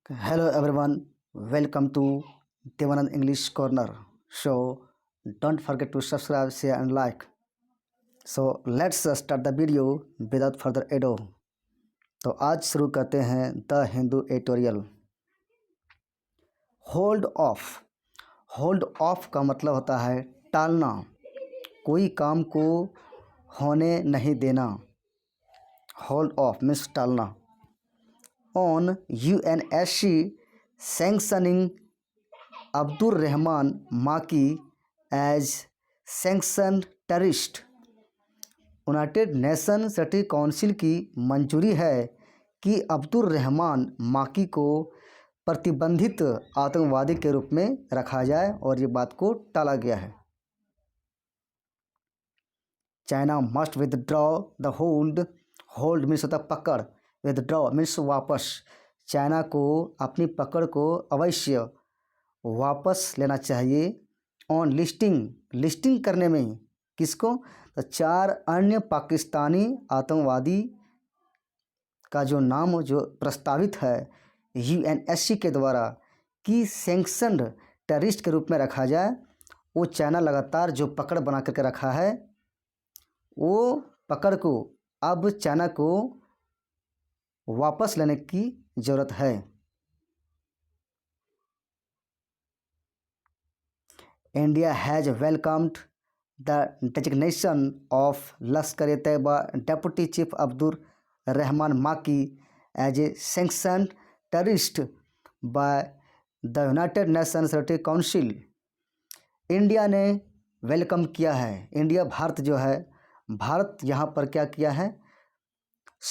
Hello everyone, welcome to Devanand English Corner. So don't forget to subscribe, share and like. So let's start the video without further ado. तो आज शुरू करते हैं the Hindu editorial. Hold of. Hold of का मतलब होता है टालना, कोई काम को होने नहीं देना। होल्ड ऑफ मीन्स टालना। On UNSC sanctioning Abdul Rahman Makki as sanction terrorist. United Nation Security Council की मंजूरी है कि अब्दुल रहमान माकी को प्रतिबंधित आतंकवादी के रूप में रखा जाए और ये बात को टाला गया है। China must withdraw the hold. Hold means होता पकड़, विदड्रॉ मीन्स वापस। चाइना को अपनी पकड़ को अवश्य वापस लेना चाहिए। ऑन लिस्टिंग, लिस्टिंग करने में किसको? तो 4 अन्य पाकिस्तानी आतंकवादी का जो नाम जो प्रस्तावित है UNSC के द्वारा कि सैंक्शनड टेररिस्ट के रूप में रखा जाए, वो चाइना लगातार जो पकड़ बना करके रखा है, वो पकड़ को अब चाइना को वापस लेने की ज़रूरत है। India has welcomed the designation of Lashkar-e-Taiba Deputy Chief Abdur Rahman Maki as a sanctioned terrorist by the United Nations Security Council। India ने वेलकम किया है, इंडिया भारत जो है, भारत यहाँ पर क्या किया है?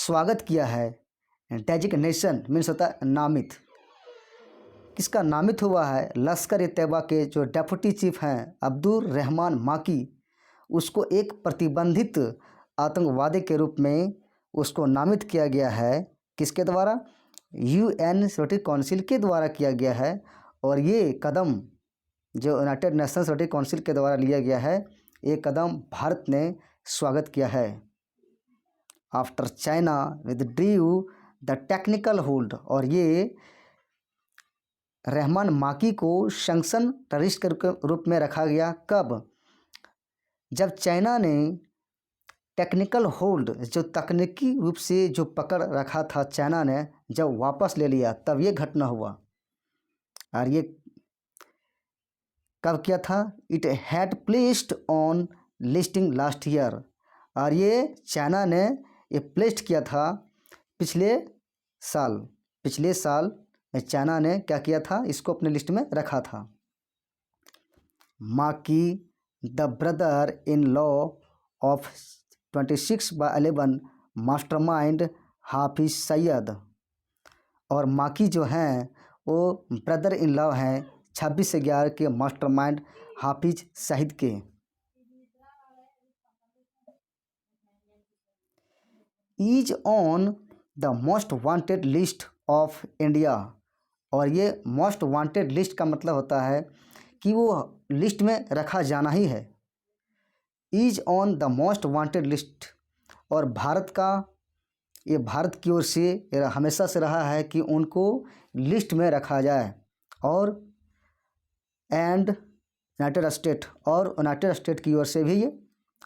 स्वागत किया है। डेजिग्नेशन मीन्स होता है नामित। किसका नामित हुआ है? लश्कर ए तैयबा के जो डेप्यूटी चीफ हैं अब्दुल रहमान माकी, उसको एक प्रतिबंधित आतंकवादी के रूप में उसको नामित किया गया है। किसके द्वारा? UN सिक्योरिटी काउंसिल के द्वारा किया गया है। और ये कदम जो यूनाइटेड नेशन सिक्योरिटी काउंसिल के द्वारा लिया गया है, ये कदम भारत ने स्वागत किया है। After China withdrew the technical hold. और ये रहमान माकी को सैंक्शन टेररिस्ट के रूप में रखा गया। कब? जब चाइना ने टेक्निकल होल्ड, जो तकनीकी रूप से जो पकड़ रखा था चाइना ने, जब वापस ले लिया तब ये घटना हुआ। और ये कब किया था? It had placed on listing last year. और ये चाइना ने ये प्लेस्ड किया था पिछले साल चाइना ने क्या किया था? इसको अपने लिस्ट में रखा था। Makki the brother in law of 26/11 mastermind Hafiz Saeed. और माकी जो हैं वो ब्रदर इन लॉ हैं 26/11 के मास्टरमाइंड हाफिज सईद के। Is on the most wanted list of India. और ये मोस्ट वांटेड लिस्ट का मतलब होता है कि वो लिस्ट में रखा जाना ही है। Is on the most wanted list. और भारत का, ये भारत की ओर से हमेशा से रहा है कि उनको लिस्ट में रखा जाए। और यूनाइटेड स्टेट की ओर से भी ये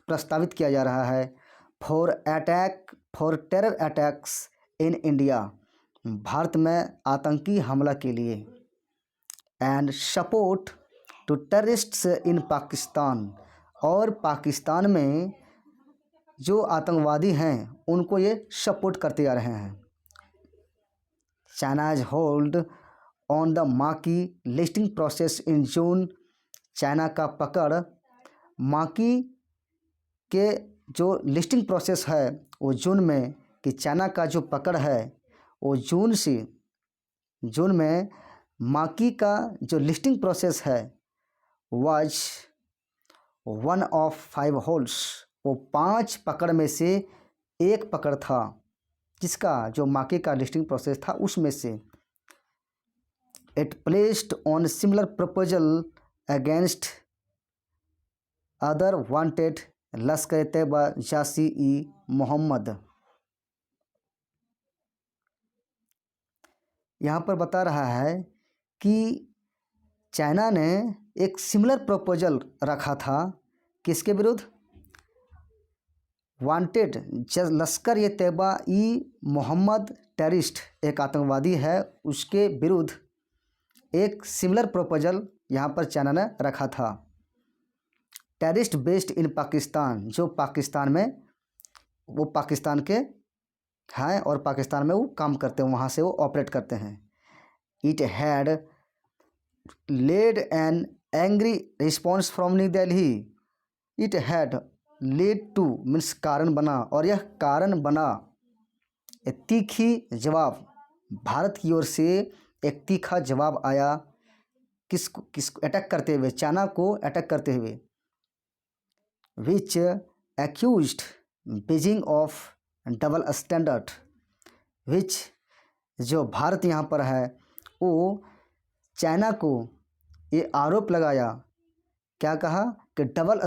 प्रस्तावित किया जा रहा है। For terror attacks in India, Bharat में आतंकी हमला के लिए। एंड सपोर्ट टू टेररिस्ट्स इन पाकिस्तान। और पाकिस्तान में जो आतंकवादी हैं उनको ये सपोर्ट करते आ रहे हैं। China's hold on the Makki listing process in June. China का पकड़ माकी के जो लिस्टिंग प्रोसेस है वो जून में, कि चाइना का जो पकड़ है वो जून में माकी का जो लिस्टिंग प्रोसेस है वाज 1 of 5 होल्ड्स। वो 5 पकड़ में से एक पकड़ था, जिसका जो माकी का लिस्टिंग प्रोसेस था उसमें से। It placed on similar proposal against other wanted Lashkar-e-Taiba Jaish-e-Mohammed. यहाँ पर बता रहा है कि चाइना ने एक सिमिलर प्रपोजल रखा था किसके विरुद्ध, वांटेड लश्कर ए तैयबा ई मोहम्मद टेररिस्ट एक आतंकवादी है, उसके विरुद्ध एक सिमिलर प्रपोजल यहाँ पर चाइना ने रखा था। टेररिस्ट बेस्ड इन पाकिस्तान, जो पाकिस्तान में, वो पाकिस्तान के हैं और पाकिस्तान में वो काम करते हैं, वहाँ से वो ऑपरेट करते हैं। It had led an angry response from New Delhi. It had led to means कारण बना, और यह कारण बना एक तीखी जवाब, भारत की ओर से एक तीखा जवाब आया किसको अटैक करते हुए, चाइना को अटैक करते हुए। Which accused Beijing of double standard, which जो भारत यहाँ पर है वो चाइना को ये आरोप लगाया, क्या कहा कि डबल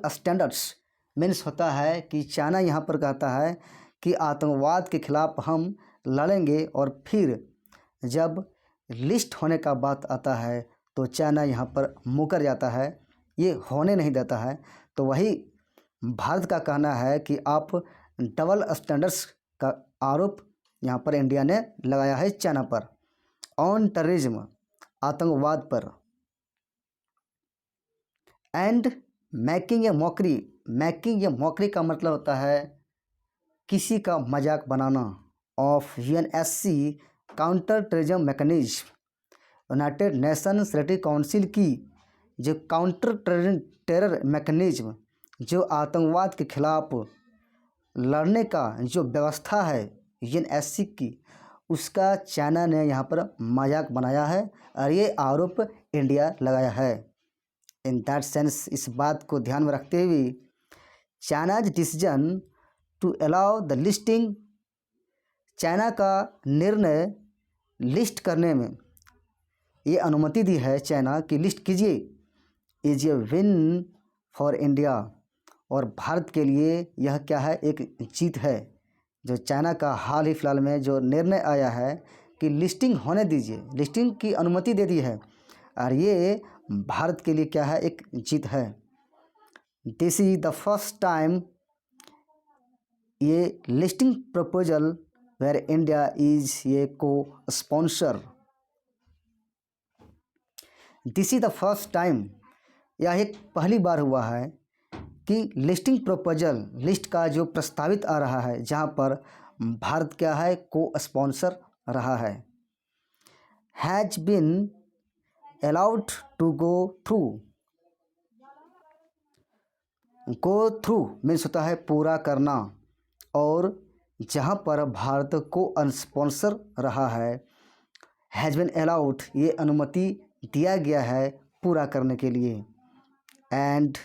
स्टैंडर्ड्स मीन्स होता है कि चाइना यहाँ पर कहता है कि आतंकवाद के खिलाफ हम लड़ेंगे, और फिर जब लिस्ट होने का बात आता है तो चाइना यहाँ पर मुकर जाता है, ये होने नहीं देता है। तो वही भारत का कहना है कि आप डबल स्टैंडर्ड्स का आरोप यहाँ पर इंडिया ने लगाया है चाइना पर, ऑन टेररिज्म आतंकवाद पर। एंड मेकिंग ए मॉकरी का मतलब होता है किसी का मजाक बनाना, of UNSC counter terrorism mechanism, United Nation Security Council की जो काउंटर टेरर मैकेनिज्म, जो आतंकवाद के खिलाफ लड़ने का जो व्यवस्था है यूएनएससी की, उसका चाइना ने यहाँ पर मजाक बनाया है और ये आरोप इंडिया लगाया है। इन दैट सेंस, इस बात को ध्यान में रखते हुए, China's decision to allow the listing, China का निर्णय लिस्ट करने में, ये अनुमति दी है चाइना कि लिस्ट कीजिए, is a win for India, और भारत के लिए यह क्या है, एक जीत है। जो चाइना का हाल ही फिलहाल में जो निर्णय आया है कि लिस्टिंग होने दीजिए, लिस्टिंग की अनुमति दे दी है, और ये भारत के लिए क्या है, एक जीत है। This is the first time ये listing proposal where India is ये को sponsor. This is the first time, यह एक पहली बार हुआ है कि लिस्टिंग प्रपोजल, लिस्ट का जो प्रस्तावित आ रहा है, जहाँ पर भारत क्या है, को स्पॉन्सर रहा है। Has been allowed to go through means होता है पूरा करना, और जहाँ पर भारत को स्पॉन्सर रहा है, हैज बीन अलाउड ये अनुमति दिया गया है पूरा करने के लिए। And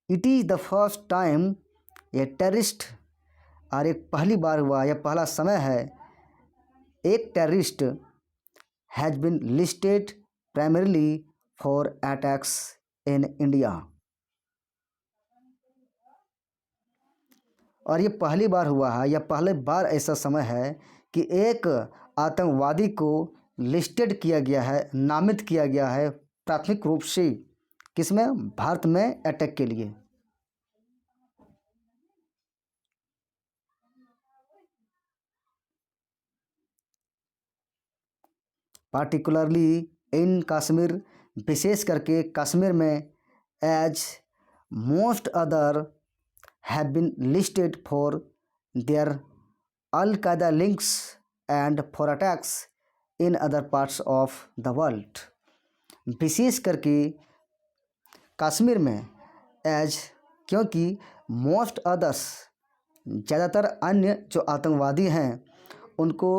it is the first time ये टेररिस्ट, और एक पहली बार हुआ, यह पहला समय है, एक terrorist has been listed primarily for attacks in India, और ये पहली बार हुआ है, यह पहले बार ऐसा समय है कि एक आतंकवादी को लिस्टेड किया गया है, नामित किया गया है प्राथमिक रूप से, किसमें, भारत में अटैक के लिए। पार्टिकुलरली इन कश्मीर, विशेष करके कश्मीर में, as most other have been listed for their al Qaeda links and for attacks in other parts of the world. विशेष करके कश्मीर में एज, क्योंकि मोस्ट अदर्स ज़्यादातर अन्य जो आतंकवादी हैं उनको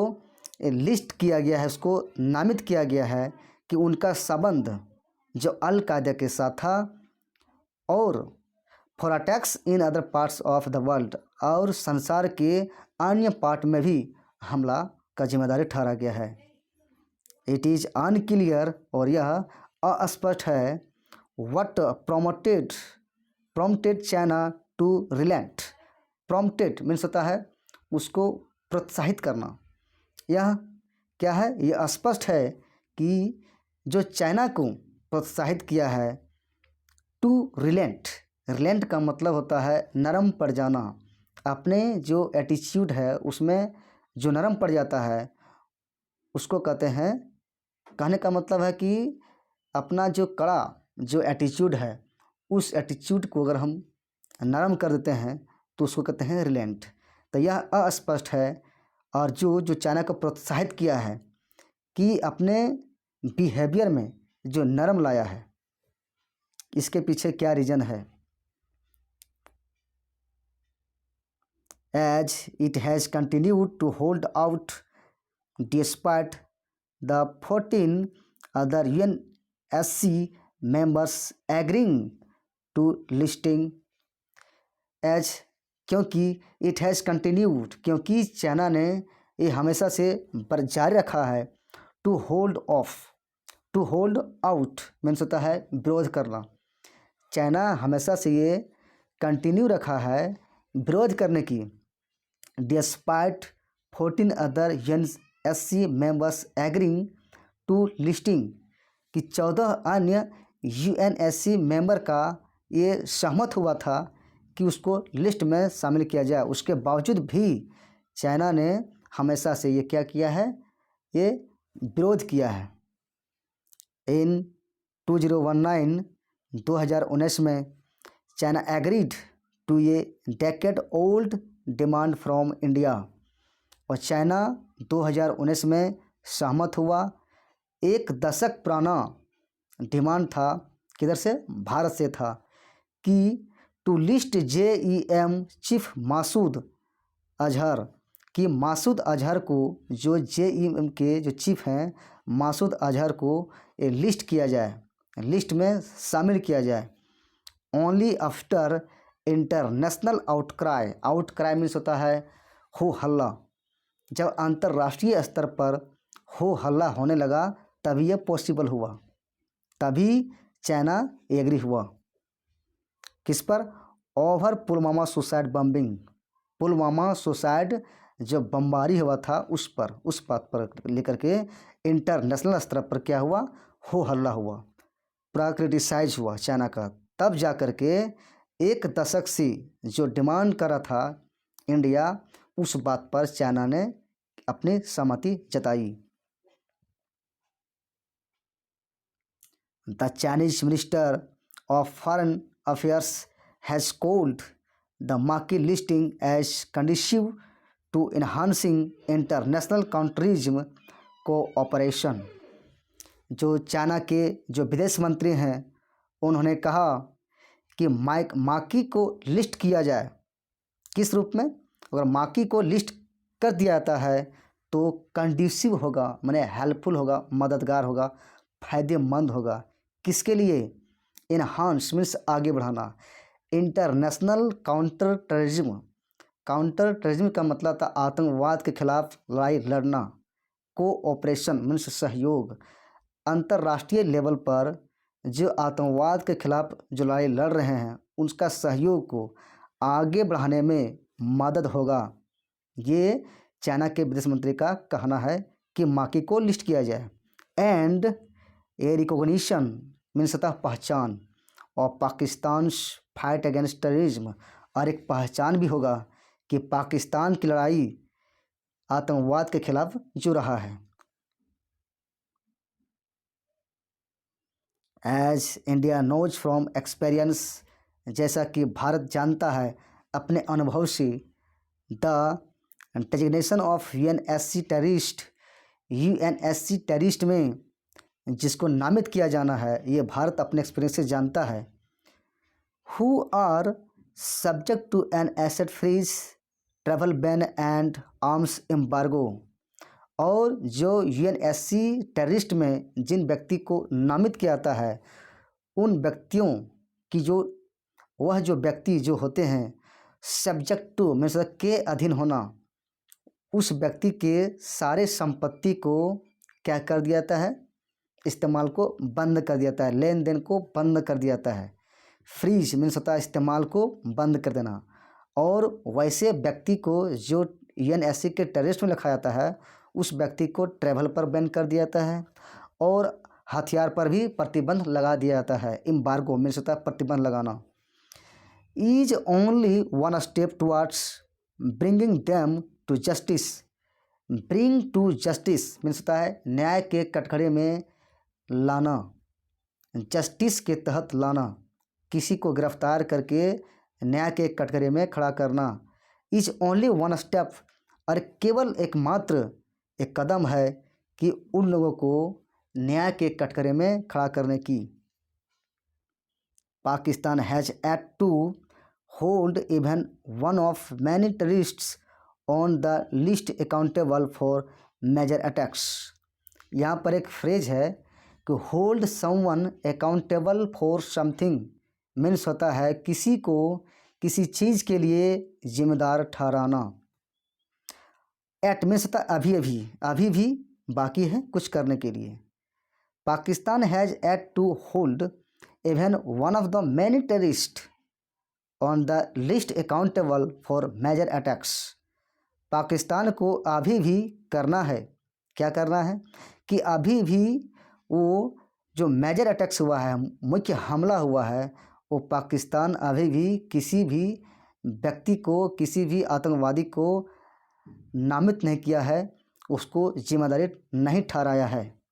लिस्ट किया गया है, उसको नामित किया गया है कि उनका संबंध जो अल कायदा के साथ था, और for attacks in other parts of the world, और संसार के अन्य पार्ट में भी हमला का जिम्मेदारी ठहरा गया है। इट इज़ अनक्लियर, और यह अस्पष्ट है, what prompted China to relent, prompted means होता है उसको प्रोत्साहित करना। यह क्या है, यह स्पष्ट है कि जो चाइना को प्रोत्साहित किया है टू रिलेंट। रिलेंट का मतलब होता है नरम पड़ जाना। अपने जो एटीट्यूड है उसमें जो नरम पड़ जाता है उसको कहते हैं, कहने का मतलब है कि अपना जो कड़ा जो एटीट्यूड है उस एटीट्यूड को अगर हम नरम कर देते हैं तो उसको कहते हैं रिलेंट। तो यह अस्पष्ट है और जो चाइना को प्रोत्साहित किया है कि अपने बिहेवियर में जो नरम लाया है, इसके पीछे क्या रीज़न है। As it has continued to hold out despite the 14 other UNSC members agreeing to listing as, क्योंकि इट हैज़ कंटिन्यूड, क्योंकि चाइना ने ये हमेशा से जारी रखा है to hold off, to hold out means होता है विरोध करना। चाइना हमेशा से ये कंटिन्यू रखा है विरोध करने की। Despite 14 other UNSC members agreeing to listing, कि 14 अन्य UNSC मेंबर का ये सहमत हुआ था कि उसको लिस्ट में शामिल किया जाए, उसके बावजूद भी चाइना ने हमेशा से ये क्या किया है, ये विरोध किया है। इन 2019 में China agreed to a decade old demand from India, और चाइना 2019 में सहमत हुआ, एक दशक पुराना डिमांड था, किधर से, भारत से था, कि to list JEM chief Masood Azhar, कि मासूद अजहर को, जो JEM के जो चीफ हैं मासूद अजहर को ये लिस्ट किया जाए, लिस्ट में शामिल किया जाए। Only after international outcry, outcry means होता है हो हल्ला, जब अंतर्राष्ट्रीय स्तर पर हो हल्ला होने लगा तभी यह पॉसिबल हुआ, तभी चाइना एग्री हुआ। किस पर, over Pulwama suicide bombing, Pulwama suicide जो बमबारी हुआ था उस पर, उस बात पर लेकर के इंटरनेशनल स्तर पर क्या हुआ, हो हल्ला हुआ, पूरा क्रिटिसाइज हुआ चाइना का। तब जा कर के एक दशक से जो डिमांड कर रहा था इंडिया, उस बात पर चाइना ने अपनी सहमति जताई। The Chinese minister of foreign affairs has called the Maki listing as conducive to enhancing international counterterrorism cooperation। जो चाइना के जो विदेश मंत्री हैं उन्होंने कहा कि माकी को लिस्ट किया जाए, किस रूप में, अगर माकी को लिस्ट कर दिया जाता है तो कंड्यूसिव होगा, माने हेल्पफुल होगा, मददगार होगा, फायदेमंद होगा, किसके लिए, इन्हांस मीन्स आगे बढ़ाना, international counter terrorism, counter terrorism का मतलब था आतंकवाद के खिलाफ लड़ाई लड़ना, कोऑपरेशन मीन्स सहयोग, अंतर्राष्ट्रीय लेवल पर जो आतंकवाद के खिलाफ जो लड़ाई लड़ रहे हैं उसका सहयोग को आगे बढ़ाने में मदद होगा। ये चाइना के विदेश मंत्री का कहना है कि माकी को लिस्ट किया जाए। एंड ए रिकॉग्निशन मीन्स होता पहचान, और पाकिस्तान फाइट अगेंस्ट टेररिज्म, और एक पहचान भी होगा कि पाकिस्तान की लड़ाई आतंकवाद के खिलाफ जो रहा है। As India knows from experience, जैसा कि भारत जानता है अपने अनुभव से, the designation of UNSC terrorist, UNSC terrorist में जिसको नामित किया जाना है, ये भारत अपने एक्सपीरियंस से जानता है। Who are subject to an asset freeze, travel ban and arms embargo, और जो UNSC टेररिस्ट में जिन व्यक्ति को नामित किया जाता है उन व्यक्तियों की जो, वह जो व्यक्ति जो होते हैं सब्जेक्ट टू मीन्स के अधीन होना, उस व्यक्ति के सारे संपत्ति को क्या कर दिया जाता है, इस्तेमाल को बंद कर दिया जाता है, लेन देन को बंद कर दिया जाता है। फ्रीज मीन्स होता है इस्तेमाल को बंद कर देना, और वैसे व्यक्ति को जो यूएनएससी के टेररिस्ट में लिखा जाता है उस व्यक्ति को ट्रैवल पर बैन कर दिया जाता है और हथियार पर भी प्रतिबंध लगा दिया जाता है। एम्बार्गो मीन्स होता है प्रतिबंध लगाना। Is only one step towards bringing them to justice. Bring to justice means होता है न्याय के कटघरे में लाना, जस्टिस के तहत लाना, किसी को गिरफ्तार करके न्याय के कटघरे में खड़ा करना। इज ओनली वन स्टेप, और केवल एकमात्र एक कदम है कि उन लोगों को न्याय के कटघरे में खड़ा करने की। Pakistan has yet to hold even one of many terrorists on the list accountable for major attacks. यहाँ पर एक फ्रेज है कि hold someone accountable for something means होता है किसी को किसी चीज़ के लिए जिम्मेदार ठहराना। एट मीन्स होता है अभी भी बाकी है कुछ करने के लिए। Pakistan has yet to hold even one of the many terrorist on the list accountable for major attacks. Pakistan को अभी भी करना है, क्या करना है कि अभी भी वो जो मेजर अटैक्स हुआ है, मुख्य हमला हुआ है, वो पाकिस्तान अभी भी किसी भी व्यक्ति को, किसी भी आतंकवादी को नामित नहीं किया है, उसको जिम्मेदारी नहीं ठहराया है।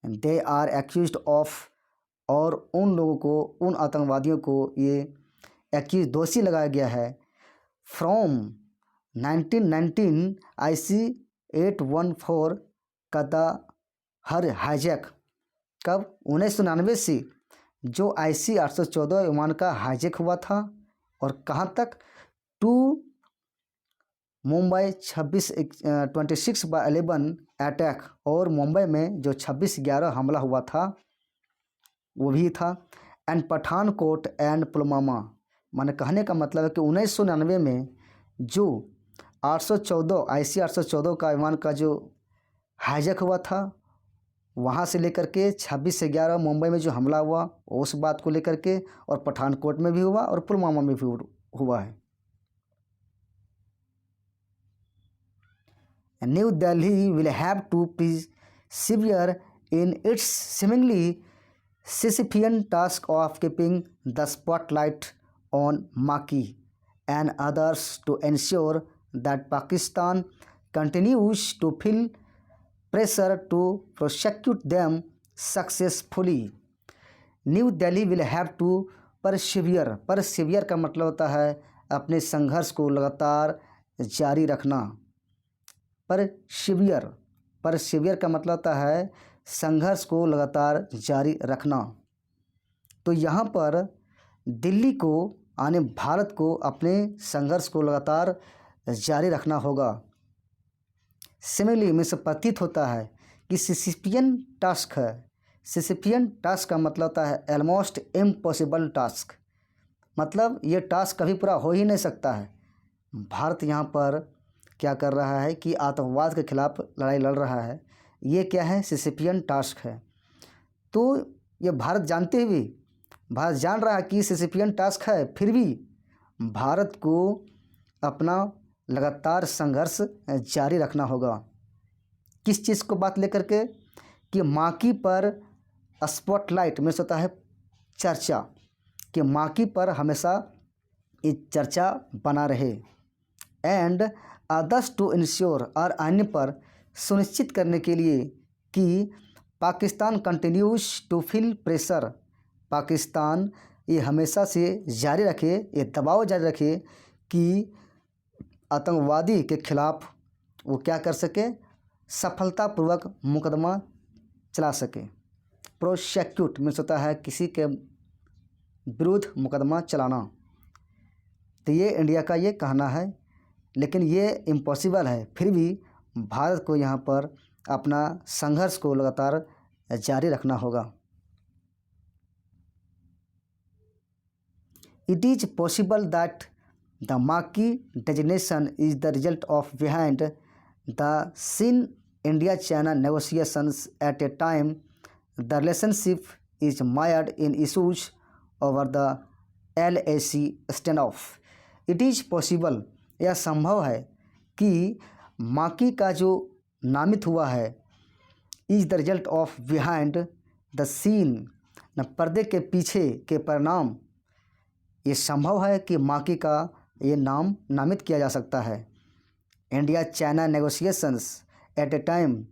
दे आर एक्यूज्ड ऑफ, और उन लोगों को, उन आतंकवादियों को ये एक्यूज दोषी लगाया गया है फ्रॉम 1919 IC 814 का द हर हाईजैक। कब? 1999 से जो IC 814 विमान का हाईजैक हुआ था, और कहाँ तक? टू मुंबई 26/11 अटैक, और मुंबई में जो 26/11 हमला हुआ था वो भी था। एंड पठानकोट एंड पुलवामा, माने कहने का मतलब है कि 1999 में जो 814 IC 814 का विमान का जो हाईजैक हुआ था, वहाँ से लेकर के 26/11 मुंबई में जो हमला हुआ उस बात को लेकर के, और पठानकोट में भी हुआ और पुलवामा में भी हुआ है। New Delhi will have to persevere in its seemingly Sisyphean task of keeping the spotlight on Maki and others to ensure that Pakistan continues to feel pressure to prosecute them successfully. New Delhi will have to persevere. persevere का मतलब होता है अपने संघर्ष को लगातार जारी रखना। persevere का मतलब होता है संघर्ष को लगातार जारी रखना। तो यहाँ पर दिल्ली को यानी भारत को अपने संघर्ष को लगातार जारी रखना होगा। सिमिलरली में से प्रतीत होता है कि सिसिपियन टास्क है। सिसिपियन टास्क का मतलब होता है ऑलमोस्ट इम्पॉसिबल टास्क, मतलब ये टास्क कभी पूरा हो ही नहीं सकता है। भारत यहाँ पर क्या कर रहा है कि आतंकवाद के खिलाफ लड़ाई लड़ रहा है। ये क्या है? सिसिपियन टास्क है। तो ये भारत जानते हुए, भारत जान रहा है कि सिसिपियन टास्क है, फिर भी भारत को अपना लगातार संघर्ष जारी रखना होगा। किस चीज़ को बात लेकर के? कि माकी पर स्पॉटलाइट में होता है चर्चा, कि माकी पर हमेशा ये चर्चा बना रहे। एंड अदर्स टू इंश्योर, और अन्य पर सुनिश्चित करने के लिए कि Pakistan continues to feel pressure, Pakistan ये हमेशा से जारी रखे, ये दबाव जारी रखे कि आतंकवादी के खिलाफ वो क्या कर सके, सफलतापूर्वक मुकदमा चला सके। प्रोसिक्यूट मीन्स होता है किसी के विरुद्ध मुकदमा चलाना। तो ये इंडिया का ये कहना है, लेकिन ये इम्पॉसिबल है। फिर भी भारत को यहाँ पर अपना संघर्ष को लगातार जारी रखना होगा। It is possible that the Maki designation is the result of behind the scene India-China negotiations at a time the relationship is mired in issues over the LAC standoff. It is possible, यह संभव है कि माकी का जो नामित हुआ है is the result of behind the scene, न पर्दे के पीछे के परिणाम। ये संभव है कि माकी का ये नाम नामित किया जा सकता है। India China negotiations at a time,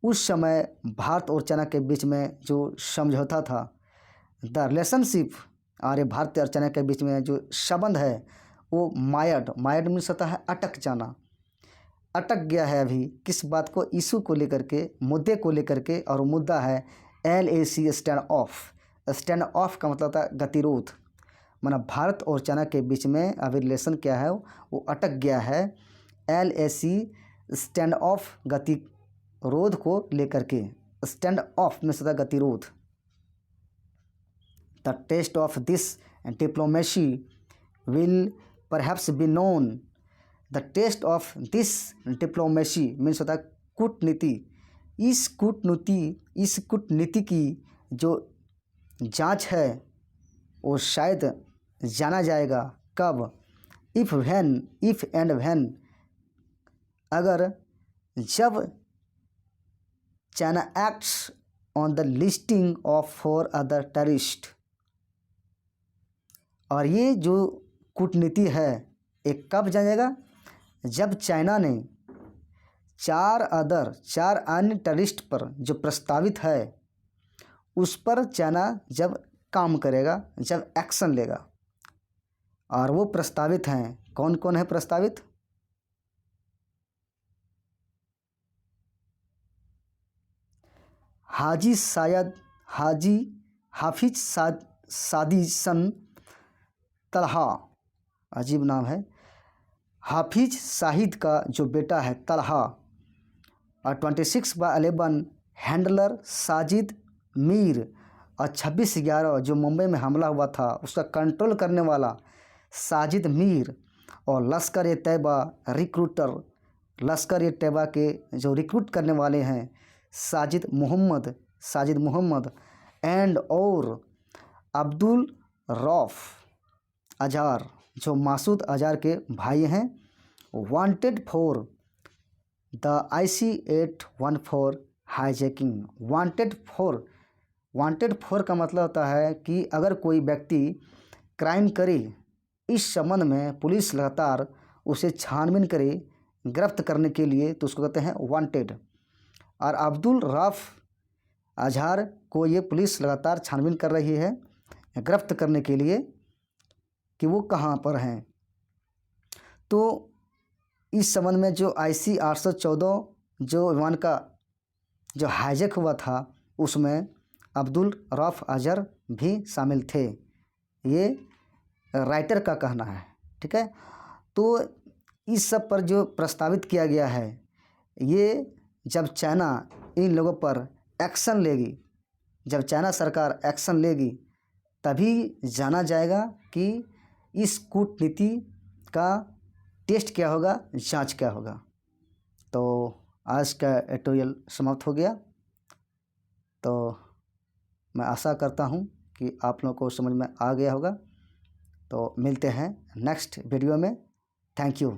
उस समय भारत और चाइना के बीच में जो समझौता था, द रिलेशनशिप, और भारत और चाइना के बीच में जो संबंध है वो मायड मीन्स होता है अटक जाना, अटक गया है अभी। किस बात को? इशू को लेकर के, मुद्दे को लेकर के, और मुद्दा है LAC stand of. Stand of का मतलब होता है गतिरोध, माना भारत और चाइना के बीच में अभी रिलेशन क्या है वो अटक गया है LAC स्टैंड ऑफ, गतिरोध को लेकर के। स्टैंड ऑफ में सदा गतिरोध। The test of this diplomacy will perhaps be known. The test of this diplomacy means होता है कूटनीति। इस कूटनीति की जो जांच है वो शायद जाना जाएगा कब? इफ़ एंड व्हेन, अगर जब China acts on the listing of 4 other terrorist. और ये जो कूटनीति है एक कब जाएगा? जब चाइना ने 4 अन्य टेररिस्ट पर जो प्रस्तावित है उस पर चाइना जब काम करेगा, जब एक्शन लेगा। और वो प्रस्तावित हैं, कौन कौन है प्रस्तावित? हाफिज सादी सन तलहा, अजीब नाम है। हाफिज साहिद का जो बेटा है तलहा, और 26/11 हैंडलर साजिद मीर, और 26/11 जो मुंबई में हमला हुआ था उसका कंट्रोल करने वाला साजिद मीर, और लश्कर ए तैयबा रिक्रूटर, लश्कर ए तैयबा के जो रिक्रूट करने वाले हैं साजिद मोहम्मद एंड और अब्दुल रौफ अजार, जो मासूद अजार के भाई हैं, wanted for the IC-814 hijacking. Wanted for का मतलब होता है कि अगर कोई व्यक्ति क्राइम करे, इस संबंध में पुलिस लगातार उसे छानबीन करे गिरफ्त करने के लिए, तो उसको कहते हैं वांटेड। और अब्दुल रौफ अजहर को ये पुलिस लगातार छानबीन कर रही है गिरफ्त करने के लिए कि वो कहाँ पर हैं। तो इस संबंध में जो IC-814 जो विमान का जो हाईजैक हुआ था उसमें अब्दुल रौफ अजहर भी शामिल थे, ये राइटर का कहना है। ठीक है, तो इस सब पर जो प्रस्तावित किया गया है, ये जब चाइना इन लोगों पर एक्शन लेगी, जब चाइना सरकार एक्शन लेगी तभी जाना जाएगा कि इस कूटनीति का टेस्ट क्या होगा, जांच क्या होगा। तो आज का एडिटोरियल समाप्त हो गया। तो मैं आशा करता हूँ कि आप लोगों को समझ में आ गया होगा। तो मिलते हैं नेक्स्ट वीडियो में। Thank you.